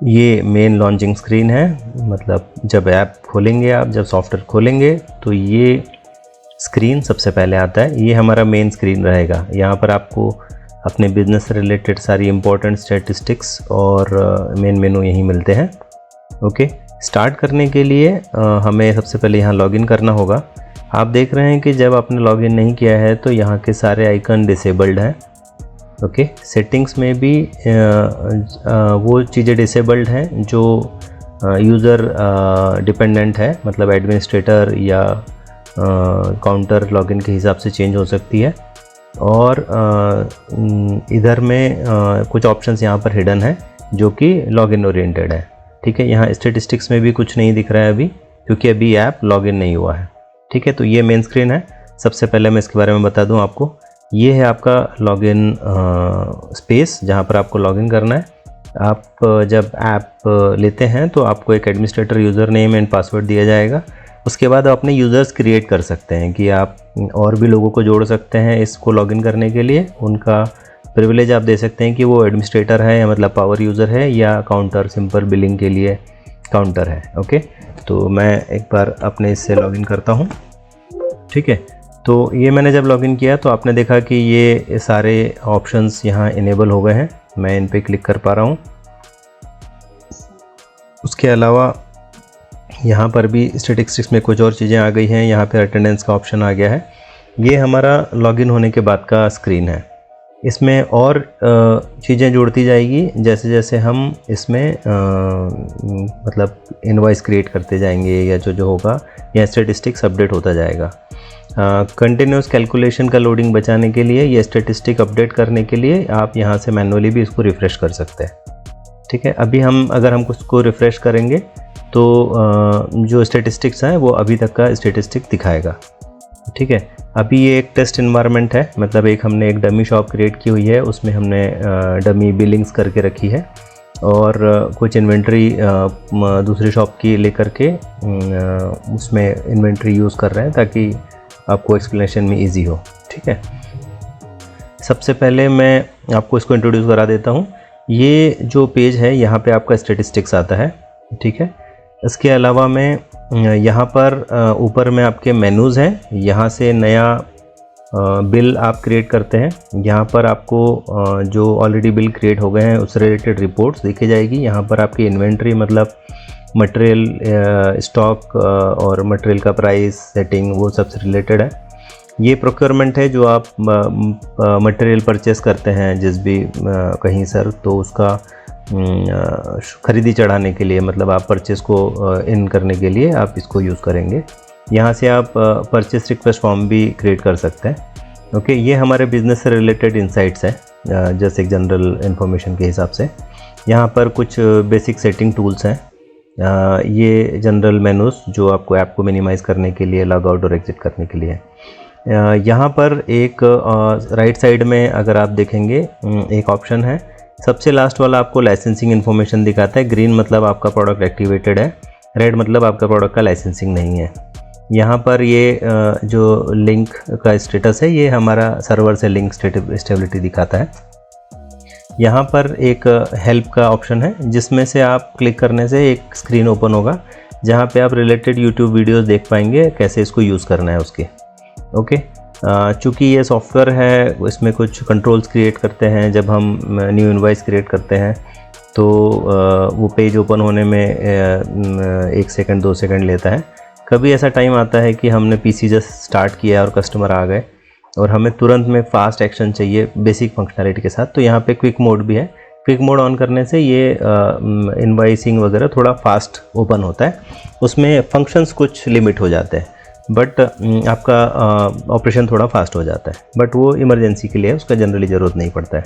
ये main launching screen है, मतलब जब ऐप खोलेंगे आप, जब सॉफ्टवेयर खोलेंगे तो ये स्क्रीन सबसे पहले आता है। ये हमारा मेन स्क्रीन रहेगा। यहाँ पर आपको अपने बिजनेस से रिलेटेड सारी इंपॉर्टेंट स्टैटिस्टिक्स और मेन मेनू यहीं मिलते हैं। ओके, स्टार्ट करने के लिए हमें सबसे पहले यहाँ लॉगिन करना होगा। आप देख रहे हैं कि जब आपने लॉगिन नहीं किया है तो यहाँ के सारे आइकन डिसेबल्ड हैं। ओके, सेटिंग्स में भी वो चीज़ें डिसेबल्ड हैं जो यूज़र डिपेंडेंट है, मतलब एडमिनिस्ट्रेटर या काउंटर लॉगिन के हिसाब से चेंज हो सकती है। और इधर में कुछ ऑप्शंस यहाँ पर हिडन है जो कि लॉगिन ओरिएंटेड है। ठीक है, यहाँ स्टैटिस्टिक्स में भी कुछ नहीं दिख रहा है अभी, क्योंकि अभी ऐप लॉगिन नहीं हुआ है। ठीक है, तो ये मेन स्क्रीन है। सबसे पहले मैं इसके बारे में बता दूं आपको, ये है आपका लॉगिन स्पेस जहाँ पर आपको लॉगिन करना है। आप जब ऐप लेते हैं तो आपको एक administrator user name and password दिया जाएगा। उसके बाद आप अपने यूज़र्स क्रिएट कर सकते हैं कि आप और भी लोगों को जोड़ सकते हैं इसको लॉगिन करने के लिए। उनका प्रिविलेज आप दे सकते हैं कि वो एडमिनिस्ट्रेटर है या मतलब पावर यूज़र है या काउंटर, सिंपल बिलिंग के लिए काउंटर है। ओके, तो मैं एक बार अपने इससे लॉगिन करता हूँ। ठीक है, तो ये मैंने जब लॉगिन किया तो आपने देखा कि ये सारे ऑप्शंस यहाँ इनेबल हो गए हैं। मैं इन पे क्लिक कर पा रहा हूँ। उसके अलावा यहाँ पर भी स्टैटिस्टिक्स में कुछ और चीज़ें आ गई हैं। यहाँ पे अटेंडेंस का ऑप्शन आ गया है। ये हमारा लॉगिन होने के बाद का स्क्रीन है। इसमें और चीज़ें जुड़ती जाएगी जैसे जैसे हम इसमें मतलब इनवॉइस क्रिएट करते जाएंगे या जो होगा, या स्टैटिस्टिक्स अपडेट होता जाएगा। कंटिन्यूस कैलकुलेशन का लोडिंग बचाने के लिए, ये स्टैटिस्टिक अपडेट करने के लिए आप यहाँ से मैनुअली भी इसको रिफ़्रेश कर सकते हैं। ठीक है, अभी अगर हम उसको रिफ़्रेश करेंगे तो जो स्टैटिस्टिक्स हैं वो अभी तक का स्टैटिस्टिक दिखाएगा। ठीक है, अभी ये एक टेस्ट इन्वायरमेंट है, मतलब हमने एक डमी शॉप क्रिएट की हुई है, उसमें हमने डमी बिलिंग्स करके रखी है और कुछ इन्वेंट्री दूसरी शॉप की लेकर के उसमें इन्वेंट्री यूज़ कर रहे हैं ताकि आपको एक्सप्लेनेशन में इजी हो। ठीक है, सबसे पहले मैं आपको इसको इंट्रोड्यूस करा देता हूँ। ये जो पेज है यहाँ पे आपका स्टैटिस्टिक्स आता है। ठीक है, इसके अलावा मैं यहाँ पर ऊपर में आपके मेनूज़ हैं, यहाँ से नया बिल आप क्रिएट करते हैं। यहाँ पर आपको जो ऑलरेडी बिल क्रिएट हो गए हैं उससे रिलेटेड रिपोर्ट्स देखी जाएगी। यहाँ पर आपकी इन्वेंट्री मतलब मटेरियल स्टॉक और मटेरियल का प्राइस सेटिंग वो सबसे रिलेटेड है। ये प्रोक्योरमेंट है जो आप मटेरियल परचेस करते हैं जिस भी कहीं सर, तो उसका ख़रीदी चढ़ाने के लिए, मतलब आप परचेस को इन करने के लिए आप इसको यूज़ करेंगे। यहाँ से आप परचेस रिक्वेस्ट फॉर्म भी क्रिएट कर सकते हैं। ओके, ये हमारे बिज़नेस से रिलेटेड इंसाइट्स है जैसे एक जनरल इन्फॉर्मेशन के हिसाब से। यहाँ पर कुछ बेसिक सेटिंग टूल्स हैं। ये जनरल मेनूज़ जो आपको ऐप को मिनिमाइज़ करने के लिए, लॉग आउट और एग्जिट करने के लिए। यहाँ पर एक राइट साइड में अगर आप देखेंगे एक ऑप्शन है, सबसे लास्ट वाला आपको लाइसेंसिंग इन्फॉर्मेशन दिखाता है। ग्रीन मतलब आपका प्रोडक्ट एक्टिवेटेड है, रेड मतलब आपका प्रोडक्ट का लाइसेंसिंग नहीं है। यहाँ पर ये जो लिंक का स्टेटस है ये हमारा सर्वर से लिंक स्टेबिलिटी दिखाता है। यहाँ पर एक हेल्प का ऑप्शन है जिसमें से आप क्लिक करने से एक स्क्रीन ओपन होगा जहाँ पे आप रिलेटेड यूट्यूब वीडियोस देख पाएंगे कैसे इसको यूज़ करना है उसके। ओके, चूँकि ये सॉफ्टवेयर है इसमें कुछ कंट्रोल्स क्रिएट करते हैं। जब हम न्यू इनवॉइस क्रिएट करते हैं तो वो पेज ओपन होने में 1 सेकंड 2 सेकंड लेता है। कभी ऐसा टाइम आता है कि हमने पीसी जस्ट स्टार्ट किया और कस्टमर आ गए और हमें तुरंत में फास्ट एक्शन चाहिए बेसिक फंक्शनैलिटी के साथ, तो यहाँ पे क्विक मोड भी है। क्विक मोड ऑन करने से ये इनवॉइसिंग वगैरह थोड़ा फास्ट ओपन होता है। उसमें फंक्शंस कुछ लिमिट हो जाते हैं बट आपका ऑपरेशन थोड़ा फास्ट हो जाता है, बट वो इमरजेंसी के लिए उसका जनरली ज़रूरत नहीं पड़ता है।